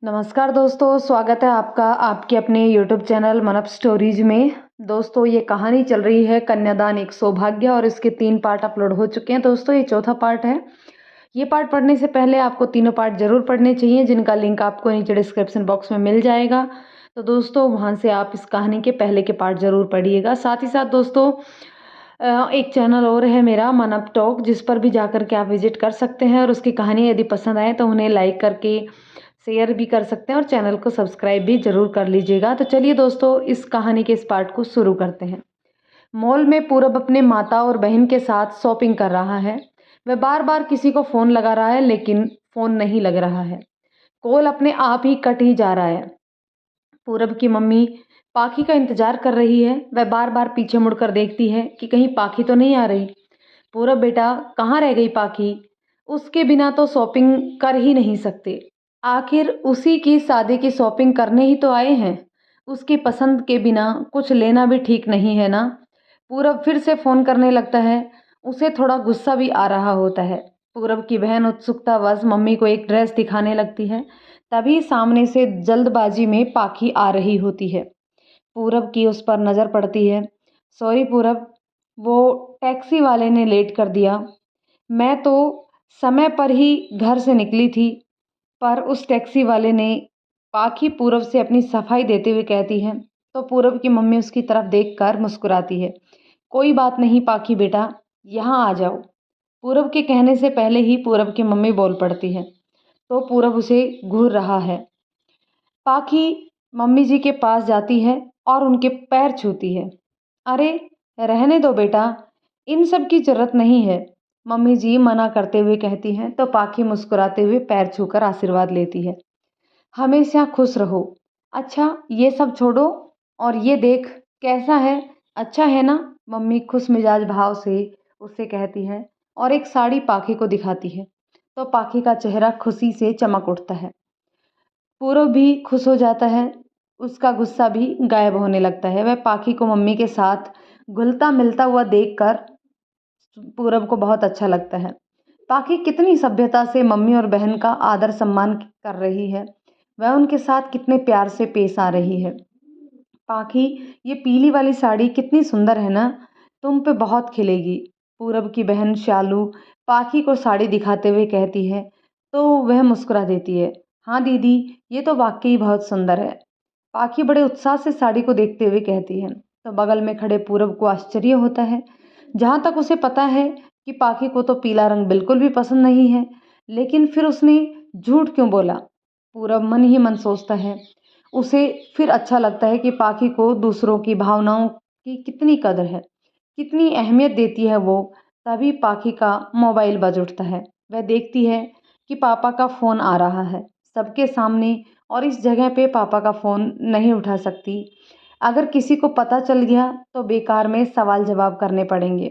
नमस्कार दोस्तों, स्वागत है आपका आपके अपने यूट्यूब चैनल मन अप स्टोरीज में। दोस्तों, ये कहानी चल रही है कन्यादान एक सौभाग्य और इसके 3 पार्ट अपलोड हो चुके हैं। दोस्तों, ये चौथा पार्ट है। ये पार्ट पढ़ने से पहले आपको तीनों पार्ट ज़रूर पढ़ने चाहिए, जिनका लिंक आपको नीचे डिस्क्रिप्शन बॉक्स में मिल जाएगा। तो दोस्तों, वहाँ से आप इस कहानी के पहले के पार्ट ज़रूर पढ़िएगा। साथ ही साथ दोस्तों, एक चैनल और है मेरा मन अप टॉक, जिस पर भी जाकर के आप विजिट कर सकते हैं और उसकी कहानी यदि पसंद आए तो उन्हें लाइक करके शेयर भी कर सकते हैं और चैनल को सब्सक्राइब भी ज़रूर कर लीजिएगा। तो चलिए दोस्तों, इस कहानी के इस पार्ट को शुरू करते हैं। मॉल में पूरब अपने माता और बहन के साथ शॉपिंग कर रहा है। वह बार बार किसी को फ़ोन लगा रहा है, लेकिन फ़ोन नहीं लग रहा है। कॉल अपने आप ही कट ही जा रहा है। पूरब की मम्मी पाखी का इंतज़ार कर रही है। वह बार बार पीछे मुड़कर देखती है कि कहीं पाखी तो नहीं आ रही। पूरब बेटा, कहाँ रह गई पाखी? उसके बिना तो शॉपिंग कर ही नहीं सकते। आखिर उसी की शादी की शॉपिंग करने ही तो आए हैं। उसकी पसंद के बिना कुछ लेना भी ठीक नहीं है ना। पूरब फिर से फ़ोन करने लगता है। उसे थोड़ा गुस्सा भी आ रहा होता है। पूरब की बहन उत्सुकतावश मम्मी को एक ड्रेस दिखाने लगती है। तभी सामने से जल्दबाजी में पाखी आ रही होती है। पूरब की उस पर नज़र पड़ती है। सॉरी पूरब, वो टैक्सी वाले ने लेट कर दिया। मैं तो समय पर ही घर से निकली थी, पर उस टैक्सी वाले ने। पाखी पूरब से अपनी सफाई देते हुए कहती है, तो पूरब की मम्मी उसकी तरफ देखकर मुस्कुराती है। कोई बात नहीं पाखी बेटा, यहाँ आ जाओ। पूरब के कहने से पहले ही पूरब की मम्मी बोल पड़ती है, तो पूरब उसे घूर रहा है। पाखी मम्मी जी के पास जाती है और उनके पैर छूती है। अरे रहने दो बेटा, इन सब की जरूरत नहीं है, मम्मी जी मना करते हुए कहती हैं। तो पाखी मुस्कुराते हुए पैर छूकर आशीर्वाद लेती है। हमेशा खुश रहो। अच्छा ये सब छोड़ो और ये देख कैसा है, अच्छा है ना? मम्मी खुश मिजाज भाव से उससे कहती है और एक साड़ी पाखी को दिखाती है। तो पाखी का चेहरा खुशी से चमक उठता है। पूरब भी खुश हो जाता है। उसका गुस्सा भी गायब होने लगता है। वह पाखी को मम्मी के साथ घुलता मिलता हुआ देखकर पूरब को बहुत अच्छा लगता है। पाखी कितनी सभ्यता से मम्मी और बहन का आदर सम्मान कर रही है। वह उनके साथ कितने प्यार से पेश आ रही है। पाखी, ये पीली वाली साड़ी कितनी सुंदर है ना, तुम पे बहुत खिलेगी। पूरब की बहन शालू पाखी को साड़ी दिखाते हुए कहती है, तो वह मुस्कुरा देती है। हाँ दीदी, ये तो वाकई बहुत सुंदर है। पाखी बड़े उत्साह से साड़ी को देखते हुए कहती है। तो बगल में खड़े पूरब को आश्चर्य होता है। जहाँ तक उसे पता है कि पाखी को तो पीला रंग बिल्कुल भी पसंद नहीं है, लेकिन फिर उसने झूठ क्यों बोला? पूरब मन ही मन सोचता है। उसे फिर अच्छा लगता है कि पाखी को दूसरों की भावनाओं की कितनी कदर है, कितनी अहमियत देती है वो। तभी पाखी का मोबाइल बज उठता है। वह देखती है कि पापा का फ़ोन आ रहा है सबके सामने, और इस जगह पे पापा का फ़ोन नहीं उठा सकती। अगर किसी को पता चल गया तो बेकार में सवाल जवाब करने पड़ेंगे,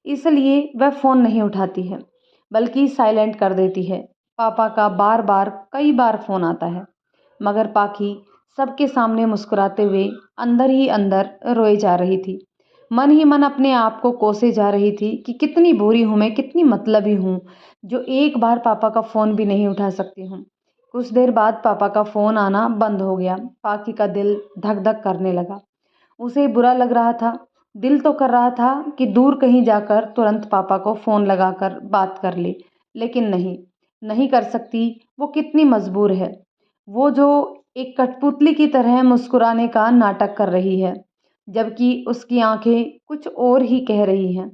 इसलिए वह फ़ोन नहीं उठाती है, बल्कि साइलेंट कर देती है। पापा का बार बार कई बार फ़ोन आता है, मगर पाखी सबके सामने मुस्कुराते हुए अंदर ही अंदर रोए जा रही थी। मन ही मन अपने आप को कोसे जा रही थी कि कितनी बुरी हूँ मैं, कितनी मतलबी हूँ, जो एक बार पापा का फ़ोन भी नहीं उठा सकती हूँ। कुछ देर बाद पापा का फ़ोन आना बंद हो गया। पाखी का दिल धक धक करने लगा। उसे बुरा लग रहा था। दिल तो कर रहा था कि दूर कहीं जाकर तुरंत पापा को फ़ोन लगाकर बात कर ले, लेकिन नहीं, नहीं कर सकती। वो कितनी मजबूर है। वो जो एक कठपुतली की तरह मुस्कुराने का नाटक कर रही है, जबकि उसकी आंखें कुछ और ही कह रही हैं।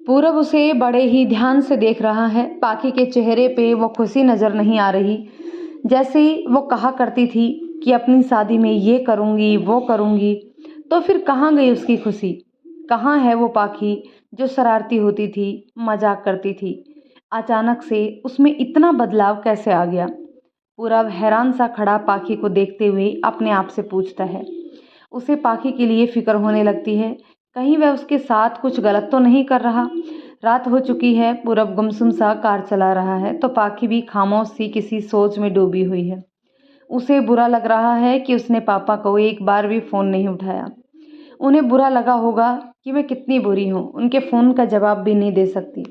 पूरब उसे बड़े ही ध्यान से देख रहा है। पाखी के चेहरे पे वो खुशी नज़र नहीं आ रही। जैसे वो कहा करती थी कि अपनी शादी में ये करूँगी वो करूँगी, तो फिर कहाँ गई उसकी खुशी? कहाँ है वो पाखी जो शरारती होती थी, मजाक करती थी? अचानक से उसमें इतना बदलाव कैसे आ गया? पूरब हैरान सा खड़ा पाखी को देखते हुए अपने आप से पूछता है। उसे पाखी के लिए फिक्र होने लगती है, कहीं वह उसके साथ कुछ गलत तो नहीं कर रहा। रात हो चुकी है। पूरब गुमसुम सा कार चला रहा है, तो पाखी भी खामोश सी किसी सोच में डूबी हुई है। उसे बुरा लग रहा है कि उसने पापा को एक बार भी फ़ोन नहीं उठाया। उन्हें बुरा लगा होगा कि मैं कितनी बुरी हूँ, उनके फ़ोन का जवाब भी नहीं दे सकती।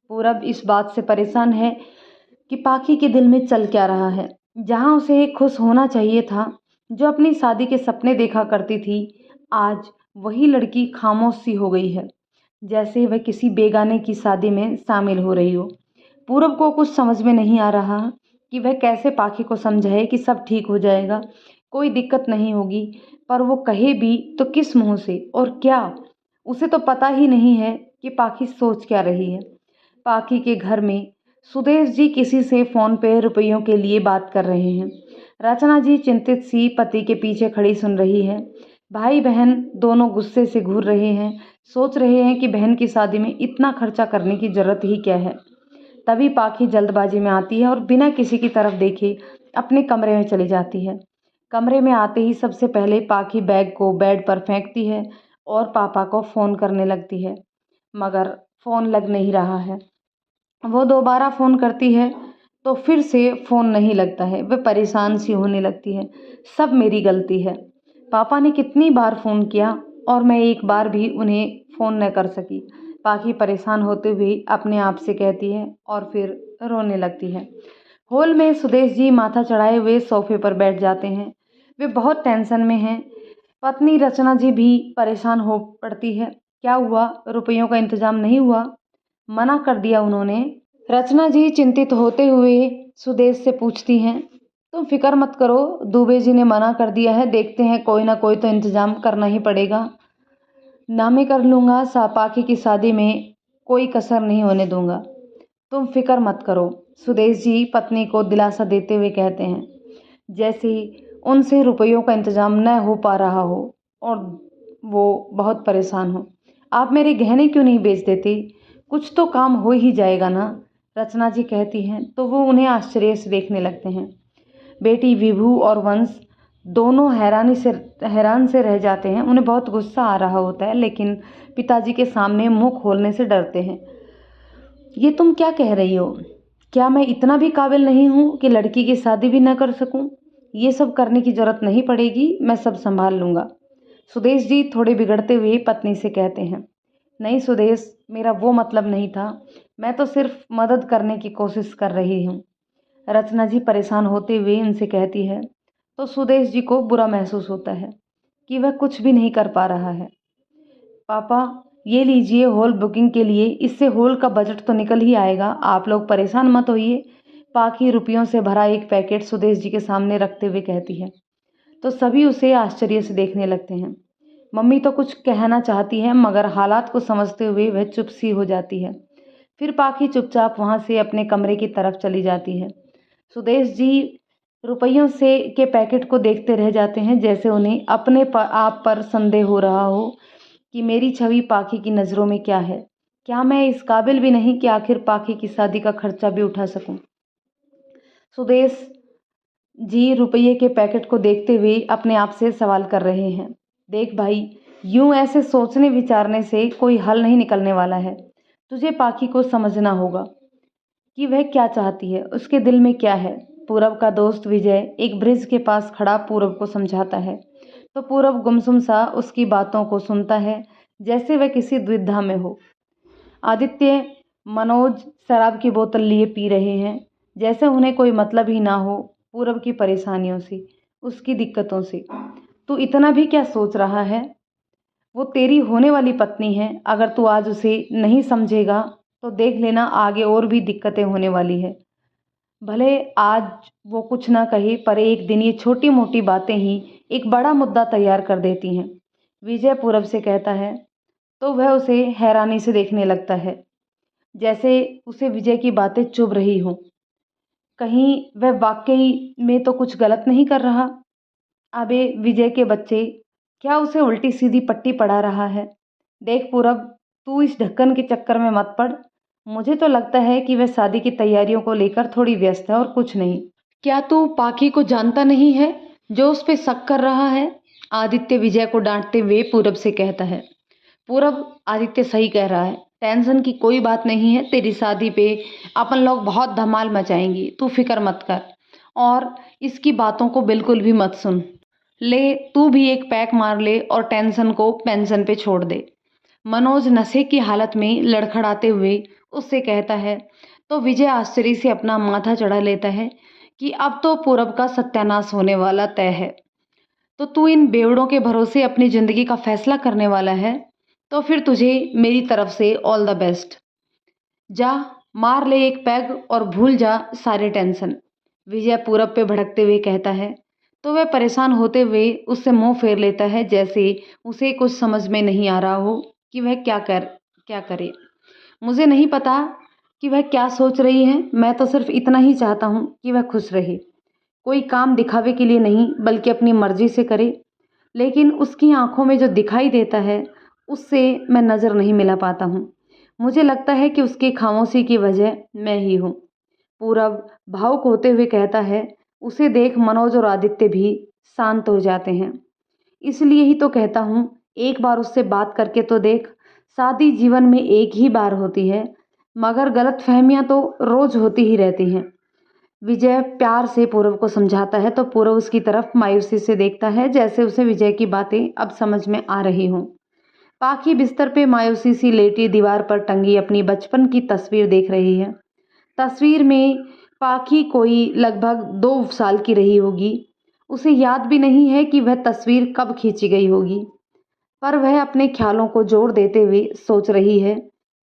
पूरब इस बात से परेशान है कि पाखी के दिल में चल क्या रहा है। जहाँ उसे खुश होना चाहिए था, जो अपनी शादी के सपने देखा करती थी, आज वही लड़की खामोश सी हो गई है, जैसे वह किसी बेगाने की शादी में शामिल हो रही हो। पूरब को कुछ समझ में नहीं आ रहा कि वह कैसे पाखी को समझाए कि सब ठीक हो जाएगा, कोई दिक्कत नहीं होगी, पर वो कहे भी तो किस मुँह से और क्या? उसे तो पता ही नहीं है कि पाखी सोच क्या रही है। पाखी के घर में सुदेश जी किसी से फ़ोन पे रुपयों के लिए बात कर रहे हैं। रचना जी चिंतित सी पति के पीछे खड़ी सुन रही है। भाई बहन दोनों गुस्से से घूर रहे हैं, सोच रहे हैं कि बहन की शादी में इतना खर्चा करने की ज़रूरत ही क्या है। तभी पाखी जल्दबाजी में आती है और बिना किसी की तरफ देखे अपने कमरे में चली जाती है। कमरे में आते ही सबसे पहले पाखी बैग को बेड पर फेंकती है और पापा को फ़ोन करने लगती है, मगर फ़ोन लग नहीं रहा है। वो दोबारा फ़ोन करती है तो फिर से फ़ोन नहीं लगता है। वह परेशान सी होने लगती है। सब मेरी गलती है। पापा ने कितनी बार फ़ोन किया और मैं एक बार भी उन्हें फ़ोन न कर सकी। पाखी परेशान होते हुए अपने आप से कहती है और फिर रोने लगती है। हॉल में सुदेश जी माथा चढ़ाए हुए सोफे पर बैठ जाते हैं। वे बहुत टेंशन में हैं। पत्नी रचना जी भी परेशान हो पड़ती है। क्या हुआ? रुपयों का इंतज़ाम नहीं हुआ? मना कर दिया उन्होंने? रचना जी चिंतित होते हुए सुदेश से पूछती हैं, तुम फिक्र मत करो, दुबे जी ने मना कर दिया है, देखते हैं कोई ना कोई तो इंतज़ाम करना ही पड़ेगा। ना मैं कर लूँगा, पाखी की शादी में कोई कसर नहीं होने दूंगा, तुम फिक्र मत करो। सुदेश जी पत्नी को दिलासा देते हुए कहते हैं, जैसे उनसे रुपयों का इंतज़ाम न हो पा रहा हो और वो बहुत परेशान हो। आप मेरे गहने क्यों नहीं बेच देते? कुछ तो काम हो ही जाएगा ना? रचना जी कहती हैं तो वो उन्हें आश्चर्य से देखने लगते हैं। बेटी विभू और वंश दोनों हैरान से रह जाते हैं। उन्हें बहुत गुस्सा आ रहा होता है, लेकिन पिताजी के सामने मुंह खोलने से डरते हैं। ये तुम क्या कह रही हो? क्या मैं इतना भी काबिल नहीं हूँ कि लड़की की शादी भी न कर सकूँ? ये सब करने की ज़रूरत नहीं पड़ेगी, मैं सब संभाल लूँगा। सुदेश जी थोड़े बिगड़ते हुए पत्नी से कहते हैं, नहीं सुदेश, मेरा वो मतलब नहीं था, मैं तो सिर्फ मदद करने की कोशिश कर रही हूँ। रचना जी परेशान होते हुए उनसे कहती है तो सुदेश जी को बुरा महसूस होता है कि वह कुछ भी नहीं कर पा रहा है। पापा, ये लीजिए हॉल बुकिंग के लिए, इससे हॉल का बजट तो निकल ही आएगा, आप लोग परेशान मत होइए। पाखी रुपयों से भरा एक पैकेट सुदेश जी के सामने रखते हुए कहती है तो सभी उसे आश्चर्य से देखने लगते हैं। मम्मी तो कुछ कहना चाहती है, मगर हालात को समझते हुए वह चुप सी हो जाती है। फिर पाखी चुपचाप वहाँ से अपने कमरे की तरफ चली जाती है। सुदेश जी रुपयों से के पैकेट को देखते रह जाते हैं, जैसे उन्हें अपने आप पर संदेह हो रहा हो कि मेरी छवि पाखी की नज़रों में क्या है? क्या मैं इस काबिल भी नहीं कि आखिर पाखी की शादी का खर्चा भी उठा सकूं? सुदेश जी रुपये के पैकेट को देखते हुए अपने आप से सवाल कर रहे हैं। देख भाई, यूं ऐसे सोचने विचारने से कोई हल नहीं निकलने वाला है। तुझे पाखी को समझना होगा कि वह क्या चाहती है, उसके दिल में क्या है। पूरब का दोस्त विजय एक ब्रिज के पास खड़ा पूरब को समझाता है तो पूरब गुमसुम सा उसकी बातों को सुनता है, जैसे वह किसी दुविधा में हो। आदित्य, मनोज शराब की बोतल लिए पी रहे हैं, जैसे उन्हें कोई मतलब ही ना हो पूरब की परेशानियों से, उसकी दिक्कतों से। तू इतना भी क्या सोच रहा है? वो तेरी होने वाली पत्नी है, अगर तू आज उसे नहीं समझेगा तो देख लेना आगे और भी दिक्कतें होने वाली है। भले आज वो कुछ ना कहे, पर एक दिन ये छोटी मोटी बातें ही एक बड़ा मुद्दा तैयार कर देती हैं। विजय पूरब से कहता है तो वह उसे हैरानी से देखने लगता है, जैसे उसे विजय की बातें चुभ रही हों। कहीं वह वाकई में तो कुछ गलत नहीं कर रहा? अबे विजय के बच्चे, क्या उसे उल्टी सीधी पट्टी पढ़ा रहा है? देख पूरब, तू इस ढक्कन के चक्कर में मत पड़। मुझे तो लगता है कि वह शादी की तैयारियों को लेकर थोड़ी व्यस्त है और कुछ नहीं। क्या तू पाखी को जानता नहीं है जो उस पे शक कर रहा है? आदित्य विजय को डांटते हुए पूरब से कहता है। पूरब, आदित्य सही कह रहा है, टेंशन की कोई बात नहीं है, तेरी शादी पे अपन लोग बहुत धमाल मचाएंगे, तू फिक्र मत कर और इसकी बातों को बिल्कुल भी मत सुन। ले, तू भी एक पैक मार ले और टेंशन को पेंशन पे छोड़ दे। मनोज नशे की हालत में लड़खड़ाते हुए उससे कहता है तो विजय आश्चर्य से अपना माथा चढ़ा लेता है कि अब तो पूरब का सत्यानाश होने वाला तय है। तो तू इन बेवड़ों के भरोसे अपनी ज़िंदगी का फैसला करने वाला है, तो फिर तुझे मेरी तरफ से ऑल द बेस्ट। जा, मार ले एक पैग और भूल जा सारे टेंशन। विजय पूरब पे भड़कते हुए कहता है, तो वह परेशान होते हुए उससे मुंह फेर लेता है, जैसे उसे कुछ समझ में नहीं आ रहा हो कि वह क्या करे। मुझे नहीं पता कि वह क्या सोच रही है, मैं तो सिर्फ इतना ही चाहता हूँ कि वह खुश रहे। कोई काम दिखावे के लिए नहीं बल्कि अपनी मर्जी से करे। लेकिन उसकी आंखों में जो दिखाई देता है उससे मैं नज़र नहीं मिला पाता हूँ। मुझे लगता है कि उसकी खामोशी की वजह मैं ही हूँ। पूरब भावुक होते हुए कहता है, उसे देख मनोज और आदित्य भी शांत हो जाते हैं। इसलिए ही तो कहता हूँ, एक बार उससे बात करके तो देख। शादी जीवन में एक ही बार होती है, मगर गलतफहमियां तो रोज होती ही रहती हैं। विजय प्यार से पूरव को समझाता है तो पूरव उसकी तरफ मायूसी से देखता है, जैसे उसे विजय की बातें अब समझ में आ रही हों। पाखी बिस्तर पे मायूसी सी लेटी दीवार पर टंगी अपनी बचपन की तस्वीर देख रही है। तस्वीर में पाखी कोई लगभग 2 साल की रही होगी। उसे याद भी नहीं है कि वह तस्वीर कब खींची गई होगी, पर वह अपने ख्यालों को जोड़ देते हुए सोच रही है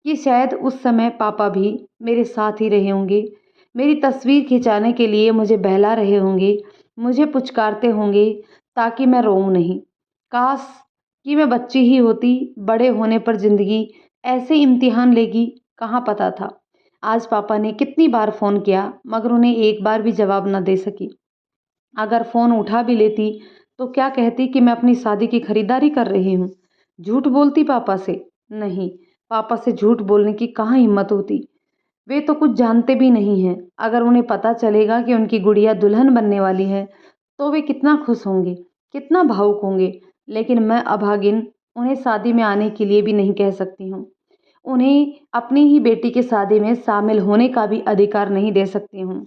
कि शायद उस समय पापा भी मेरे साथ ही रहे होंगे, मेरी तस्वीर खिंचाने के लिए मुझे बहला रहे होंगे, मुझे पुचकारते होंगे ताकि मैं रोऊं नहीं। काश कि मैं बच्ची ही होती। बड़े होने पर जिंदगी ऐसे इम्तिहान लेगी, कहाँ पता था। आज पापा ने कितनी बार फ़ोन किया मगर उन्हें एक बार भी जवाब न दे सकी। अगर फ़ोन उठा भी लेती तो क्या कहती कि मैं अपनी शादी की खरीदारी कर रही हूँ। झूठ बोलती पापा से? नहीं, पापा से झूठ बोलने की कहाँ हिम्मत होती। वे तो कुछ जानते भी नहीं हैं। अगर उन्हें पता चलेगा कि उनकी गुड़िया दुल्हन बनने वाली है तो वे कितना खुश होंगे, कितना भावुक होंगे। लेकिन मैं अभागिन उन्हें शादी में आने के लिए भी नहीं कह सकती हूँ। उन्हें अपनी ही बेटी की शादी में शामिल होने का भी अधिकार नहीं दे सकती हूँ।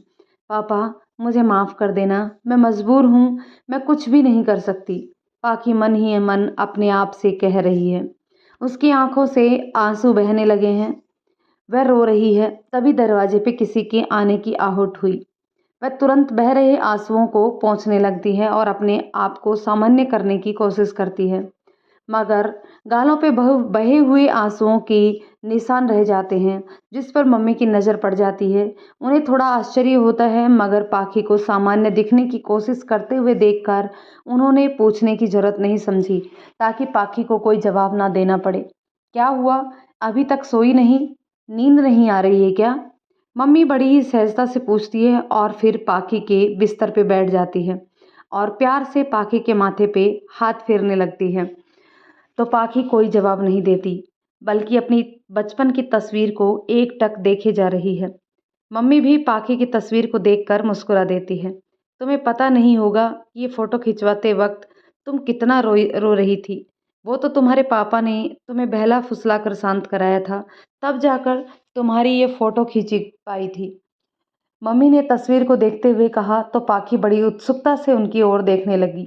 पापा, मुझे माफ़ कर देना, मैं मजबूर हूँ, मैं कुछ भी नहीं कर सकती। पाखी मन ही मन अपने आप से कह रही है। उसकी आंखों से आंसू बहने लगे हैं। वह रो रही है, तभी दरवाजे पे किसी के आने की आहट हुई। वह तुरंत बह रहे आंसुओं को पोंछने लगती है और अपने आप को सामान्य करने की कोशिश करती है, मगर गालों पे बहे हुए आंसुओं के निशान रह जाते हैं, जिस पर मम्मी की नज़र पड़ जाती है। उन्हें थोड़ा आश्चर्य होता है, मगर पाखी को सामान्य दिखने की कोशिश करते हुए देखकर उन्होंने पूछने की जरूरत नहीं समझी, ताकि पाखी को कोई जवाब ना देना पड़े। क्या हुआ? अभी तक सोई नहीं? नींद नहीं आ रही है क्या? मम्मी बड़ी ही सहजता से पूछती है और फिर पाखी के बिस्तर पे बैठ जाती है और प्यार से पाखी के माथे पे हाथ फेरने लगती है। तो पाखी कोई जवाब नहीं देती, बल्कि अपनी बचपन की तस्वीर को एकटक देखे जा रही है। मम्मी भी पाखी की तस्वीर को देखकर मुस्कुरा देती है। तुम्हें पता नहीं होगा ये फ़ोटो खिंचवाते वक्त तुम कितना रो रही थी। वो तो तुम्हारे पापा ने तुम्हें बहला फुसला कर शांत कराया था, तब जाकर तुम्हारी ये फ़ोटो खींची पाई थी। मम्मी ने तस्वीर को देखते हुए कहा तो पाखी बड़ी उत्सुकता से उनकी ओर देखने लगी,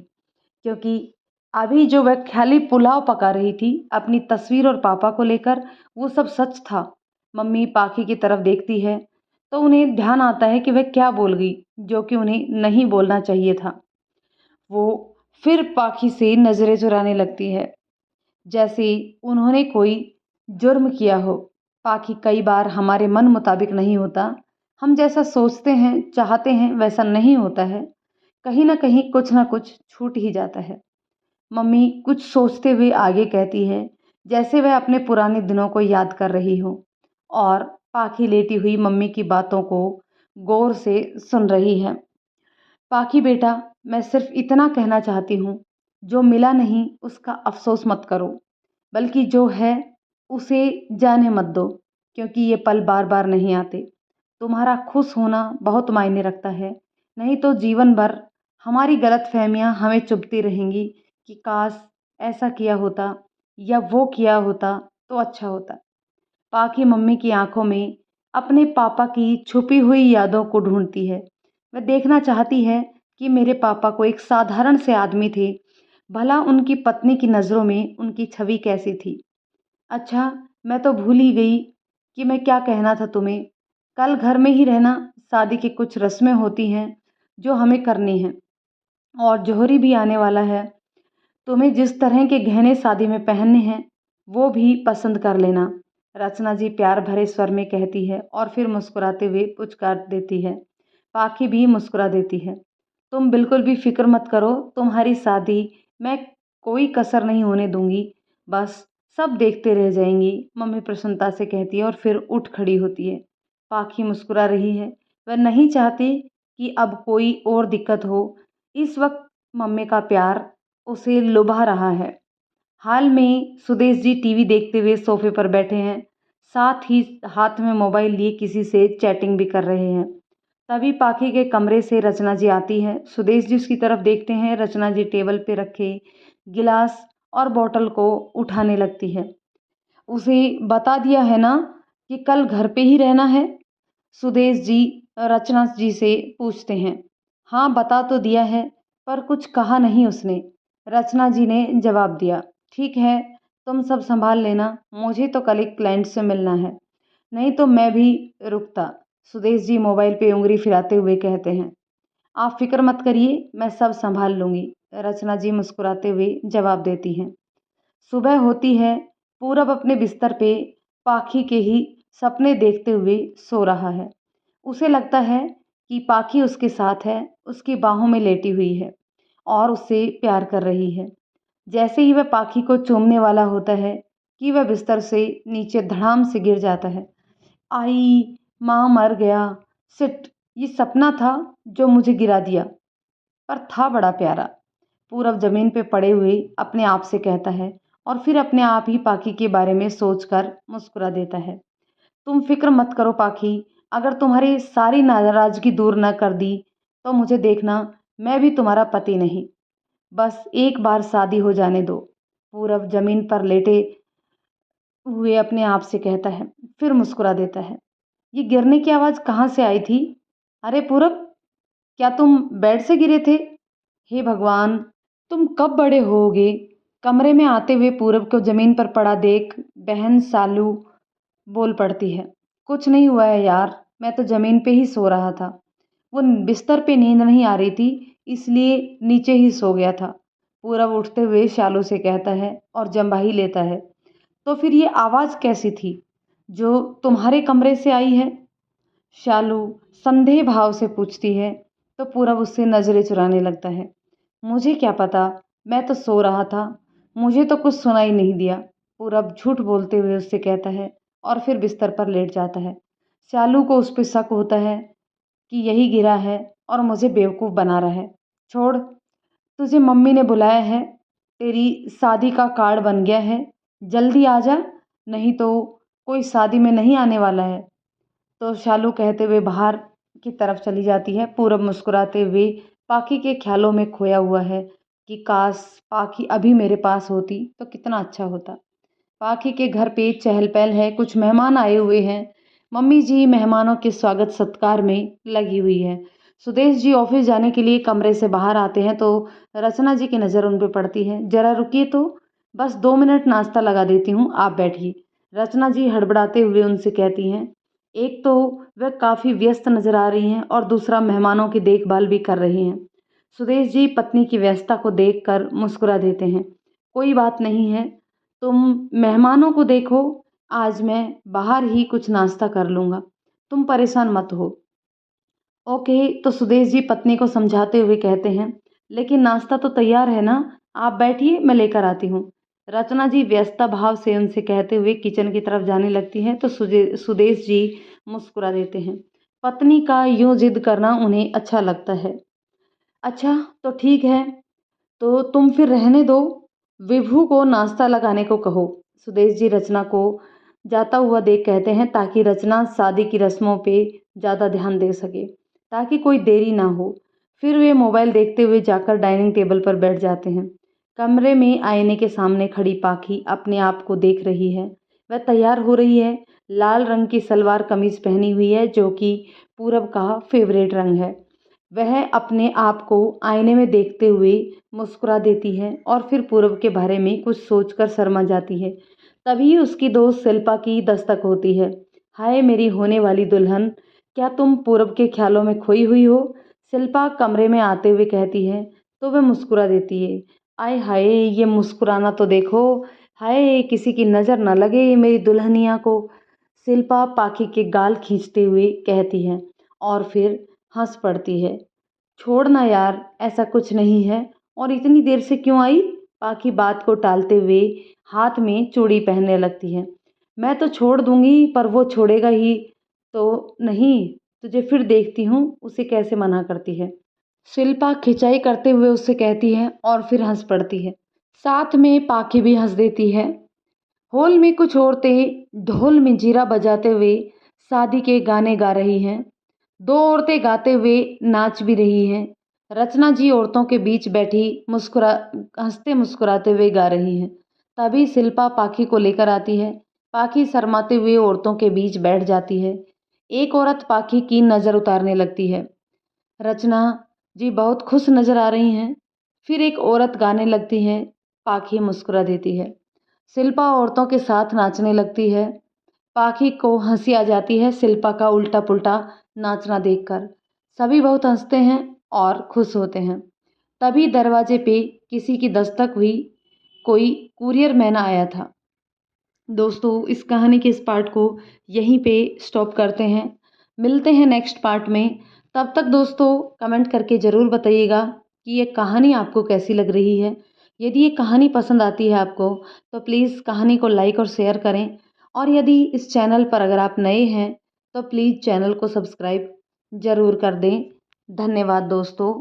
क्योंकि अभी जो वह ख्याली पुलाव पका रही थी अपनी तस्वीर और पापा को लेकर, वो सब सच था। मम्मी पाखी की तरफ देखती है तो उन्हें ध्यान आता है कि वह क्या बोल गई, जो कि उन्हें नहीं बोलना चाहिए था। वो फिर पाखी से नजरें चुराने लगती है, जैसे उन्होंने कोई जुर्म किया हो। पाखी, कई बार हमारे मन मुताबिक नहीं होता। हम जैसा सोचते हैं चाहते हैं वैसा नहीं होता है। कहीं ना कहीं कुछ ना कुछ छूट ही जाता है। मम्मी कुछ सोचते हुए आगे कहती है, जैसे वह अपने पुराने दिनों को याद कर रही हो, और पाखी लेटी हुई मम्मी की बातों को गौर से सुन रही है। पाखी बेटा, मैं सिर्फ इतना कहना चाहती हूँ, जो मिला नहीं उसका अफसोस मत करो, बल्कि जो है उसे जाने मत दो, क्योंकि ये पल बार बार नहीं आते। तुम्हारा खुश होना बहुत मायने रखता है, नहीं तो जीवन भर हमारी गलतफहमियां हमें चुभती रहेंगी कि काश ऐसा किया होता या वो किया होता तो अच्छा होता। पाखी मम्मी की आंखों में अपने पापा की छुपी हुई यादों को ढूंढती है। वह देखना चाहती है कि मेरे पापा को एक साधारण से आदमी थे, भला उनकी पत्नी की नज़रों में उनकी छवि कैसी थी। अच्छा, मैं तो भूल ही गई कि मैं क्या कहना था तुम्हें। कल घर में ही रहना, शादी की कुछ रस्में होती हैं, जो हमें करनी है, और जौहरी भी आने वाला है। तुम्हें जिस तरह के गहने शादी में पहनने हैं वो भी पसंद कर लेना, रचना जी प्यार भरे स्वर में कहती है और फिर मुस्कुराते हुए पुचकार देती है। पाखी भी मुस्कुरा देती है। तुम बिल्कुल भी फिक्र मत करो, तुम्हारी शादी मैं कोई कसर नहीं होने दूंगी, बस सब देखते रह जाएंगी, मम्मी प्रसन्नता से कहती है और फिर उठ खड़ी होती है। पाखी मुस्कुरा रही है, वह नहीं चाहती कि अब कोई और दिक्कत हो। इस वक्त मम्मी का प्यार उसे लुभा रहा है। हाल में सुदेश जी टीवी देखते हुए सोफे पर बैठे हैं, साथ ही हाथ में मोबाइल लिए किसी से चैटिंग भी कर रहे हैं। तभी पाखी के कमरे से रचना जी आती है। सुदेश जी उसकी तरफ देखते हैं। रचना जी टेबल पे रखे गिलास और बोतल को उठाने लगती है। उसे बता दिया है ना कि कल घर पे ही रहना है? सुदेश जी रचना जी से पूछते हैं। हाँ बता तो दिया है, पर कुछ कहा नहीं उसने, रचना जी ने जवाब दिया। ठीक है, तुम सब संभाल लेना, मुझे तो कल एक क्लाइंट से मिलना है, नहीं तो मैं भी रुकता, सुदेश जी मोबाइल पे उंगली फिराते हुए कहते हैं। आप फिक्र मत करिए, मैं सब संभाल लूंगी, रचना जी मुस्कुराते हुए जवाब देती हैं। सुबह होती है। पूरब अपने बिस्तर पे पाखी के ही सपने देखते हुए सो रहा है। उसे लगता है कि पाखी उसके साथ है, उसकी बाहों में लेटी हुई है और उससे प्यार कर रही है। जैसे ही वह पाखी को चूमने वाला होता है कि वह बिस्तर से नीचे धड़ाम से गिर जाता है। आई, माँ मर गया, सिट, ये सपना था जो मुझे गिरा दिया, पर था बड़ा प्यारा। पूरब जमीन पे पड़े हुए अपने आप से कहता है और फिर अपने आप ही पाखी के बारे में सोचकर मुस्कुरा देता है। तुम फिक्र मत करो पाखी, अगर तुम्हारी सारी नाराजगी दूर न कर दी तो मुझे देखना, मैं भी तुम्हारा पति नहीं, बस एक बार शादी हो जाने दो, पूरब जमीन पर लेटे हुए अपने आप से कहता है, फिर मुस्कुरा देता है। ये गिरने की आवाज़ कहाँ से आई थी? अरे पूरब, क्या तुम बेड से गिरे थे? हे भगवान, तुम कब बड़े होगे? कमरे में आते हुए पूरब को जमीन पर पड़ा देख बहन सालू बोल पड़ती है। कुछ नहीं हुआ है यार, मैं तो जमीन पे ही सो रहा था। वो बिस्तर पे नींद नहीं आ रही थी, इसलिए नीचे ही सो गया था, पूरब उठते हुए शालू से कहता है और जम्बाही लेता है। तो फिर ये आवाज़ कैसी थी जो तुम्हारे कमरे से आई है? शालू संदेह भाव से पूछती है। तो पूरब उससे नजरें चुराने लगता है। मुझे क्या पता, मैं तो सो रहा था, मुझे तो कुछ सुनाई नहीं दिया, पूरब झूठ बोलते हुए उससे कहता है और फिर बिस्तर पर लेट जाता है। शालू को उस पर शक होता है कि यही गिरा है और मुझे बेवकूफ़ बना रहा है। छोड़, तुझे मम्मी ने बुलाया है, तेरी शादी का कार्ड बन गया है, जल्दी आ जा, नहीं तो कोई शादी में नहीं आने वाला है। तो शालू कहते हुए बाहर की तरफ चली जाती है। पूरब मुस्कुराते हुए पाखी के ख्यालों में खोया हुआ है कि काश पाखी अभी मेरे पास होती तो कितना अच्छा होता। पाखी के घर पे चहल पहल है, कुछ मेहमान आए हुए हैं। मम्मी जी मेहमानों के स्वागत सत्कार में लगी हुई है। सुदेश जी ऑफिस जाने के लिए कमरे से बाहर आते हैं तो रचना जी की नज़र उन पर पड़ती है। जरा रुकिए तो, बस 2 मिनट नाश्ता लगा देती हूँ, आप बैठिए, रचना जी हड़बड़ाते हुए उनसे कहती हैं। एक तो वह काफ़ी व्यस्त नजर आ रही हैं और दूसरा मेहमानों की देखभाल भी कर रही हैं। सुदेश जी पत्नी की व्यस्तता को देखकर मुस्कुरा देते हैं। कोई बात नहीं है, तुम मेहमानों को देखो, आज मैं बाहर ही कुछ नाश्ता कर लूँगा, तुम परेशान मत हो। ओके, तो सुदेश जी पत्नी को समझाते हुए कहते हैं, लेकिन नाश्ता तो तैयार है ना, आप बैठिए, मैं लेकर आती हूँ। रचना जी व्यस्तता भाव से उनसे कहते हुए किचन की तरफ जाने लगती हैं तो सुदेश जी मुस्कुरा देते हैं। पत्नी का यूं जिद करना उन्हें अच्छा लगता है। अच्छा, तो ठीक है, तो तुम फिर रहने दो, विभू को नाश्ता लगाने को कहो, सुदेश जी रचना को जाता हुआ देख कहते हैं, ताकि रचना शादी की रस्मों पे ज़्यादा ध्यान दे सके, ताकि कोई देरी ना हो। फिर वे मोबाइल देखते हुए जाकर डाइनिंग टेबल पर बैठ जाते हैं। कमरे में आईने के सामने खड़ी पाखी अपने आप को देख रही है। वह तैयार हो रही है, लाल रंग की सलवार कमीज पहनी हुई है जो कि पूरब का फेवरेट रंग है। वह अपने आप को आईने में देखते हुए मुस्कुरा देती है और फिर पूरब के बारे में कुछ सोचकर शर्मा जाती है। तभी उसकी दोस्त शिल्पा की दस्तक होती है। हाय मेरी होने वाली दुल्हन, क्या तुम पूरब के ख्यालों में खोई हुई हो? शिल्पा कमरे में आते हुए कहती है तो वह मुस्कुरा देती है। आय हाय, ये मुस्कुराना तो देखो, हाय किसी की नज़र न लगे मेरी दुल्हनिया को। शिल्पा पाखी के गाल खींचते हुए कहती है और फिर हंस पड़ती है। छोड़ना यार, ऐसा कुछ नहीं है। और इतनी देर से क्यों आई? पाखी बात को टालते हुए हाथ में चूड़ी पहनने लगती है। मैं तो छोड़ दूंगी पर वो छोड़ेगा ही तो नहीं। तुझे फिर देखती हूँ उसे कैसे मना करती है। शिल्पा खिंचाई करते हुए उससे कहती है और फिर हंस पड़ती है। साथ में पाखी भी हंस देती है। हॉल में कुछ औरतें ढोल मंजीरा बजाते हुए शादी के गाने गा रही हैं। दो औरतें गाते हुए नाच भी रही हैं। रचना जी औरतों के बीच बैठी मुस्कुरा हंसते मुस्कुराते हुए गा रही हैं। तभी शिल्पा पाखी को लेकर आती है। पाखी शर्माते हुए औरतों के बीच बैठ जाती है। एक औरत पाखी की नज़र उतारने लगती है। रचना जी बहुत खुश नजर आ रही हैं। फिर एक औरत गाने लगती है। पाखी मुस्कुरा देती है। शिल्पा औरतों के साथ नाचने लगती है। पाखी को हंसी आ जाती है शिल्पा का उल्टा पुल्टा नाचना देखकर। सभी बहुत हंसते हैं और खुश होते हैं। तभी दरवाजे पे किसी की दस्तक हुई। कोई कुरियर मैन आया था। दोस्तों, इस कहानी के इस पार्ट को यहीं पे स्टॉप करते हैं। मिलते हैं नेक्स्ट पार्ट में। तब तक दोस्तों कमेंट करके ज़रूर बताइएगा कि ये कहानी आपको कैसी लग रही है। यदि ये कहानी पसंद आती है आपको तो प्लीज़ कहानी को लाइक और शेयर करें। और यदि इस चैनल पर अगर आप नए हैं तो प्लीज़ चैनल को सब्सक्राइब ज़रूर कर दें। धन्यवाद दोस्तों।